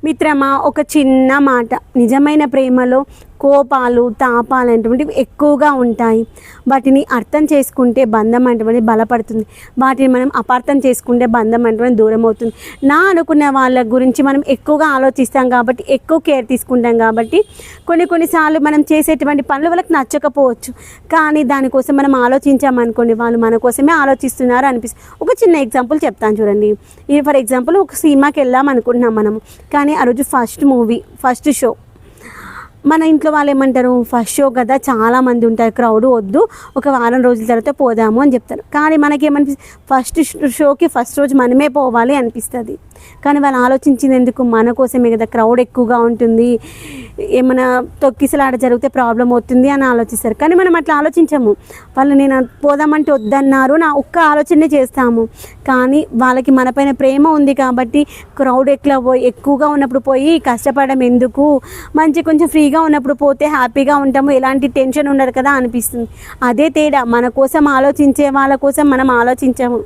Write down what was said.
మిత్రమా, ఒక చిన్న మాట. నిజమైన ప్రేమలో కోపాలు తాపాలు అనేటువంటివి ఎక్కువగా ఉంటాయి. వాటిని అర్థం చేసుకుంటే బంధం అనేటువంటిది బలపడుతుంది. వాటిని మనం అపార్థం చేసుకుంటే బంధం అనేటువంటిది దూరం అవుతుంది. నా అనుకున్న వాళ్ళ గురించి మనం ఎక్కువగా ఆలోచిస్తాం కాబట్టి, ఎక్కువ కేర్ తీసుకుంటాం కాబట్టి కొన్నిసార్లు మనం చేసేటువంటి పనులు వాళ్ళకి నచ్చకపోవచ్చు. కానీ దానికోసం మనం ఆలోచించామనుకోండి, వాళ్ళు మన కోసమే ఆలోచిస్తున్నారు అనిపిస్తుంది. ఒక చిన్న ఎగ్జాంపుల్ చెప్తాను చూడండి. ఫర్ ఎగ్జాంపుల్, ఒక సినిమాకి వెళ్దాం అనుకుంటున్నాం మనము. కానీ ఆ రోజు ఫస్ట్ షో. మన ఇంట్లో వాళ్ళు ఏమంటారు, ఫస్ట్ షో కదా, చాలామంది ఉంటారు, క్రౌడ్ వద్దు, ఒక వారం రోజుల తర్వాత పోదాము అని చెప్తారు. కానీ మనకేమనిపిస్తుంది, ఫస్ట్ షోకి ఫస్ట్ రోజు మనమే పోవాలి అనిపిస్తుంది. కానీ వాళ్ళు ఆలోచించింది ఎందుకు, మన కోసమే కదా, క్రౌడ్ ఎక్కువగా ఉంటుంది, ఏమైనా తొక్కిసలాట జరిగితే ప్రాబ్లం అవుతుంది అని ఆలోచిస్తారు. కానీ మనం అట్లా ఆలోచించము. వాళ్ళు నేను పోదామంటే వద్దన్నారు, నా ఒక్క ఆలోచనే చేస్తాము. కానీ వాళ్ళకి మనపైన ప్రేమ ఉంది కాబట్టి క్రౌడ్ ఎక్కువగా ఉన్నప్పుడు పోయి కష్టపడడం ఎందుకు, కొంచెం ఫ్రీగా ఉన్నప్పుడు పోతే హ్యాపీగా ఉంటాము, ఎలాంటి టెన్షన్ ఉండదు కదా అనిపిస్తుంది. అదే తేడా. మన కోసం ఆలోచించే వాళ్ళ కోసం మనం ఆలోచించము.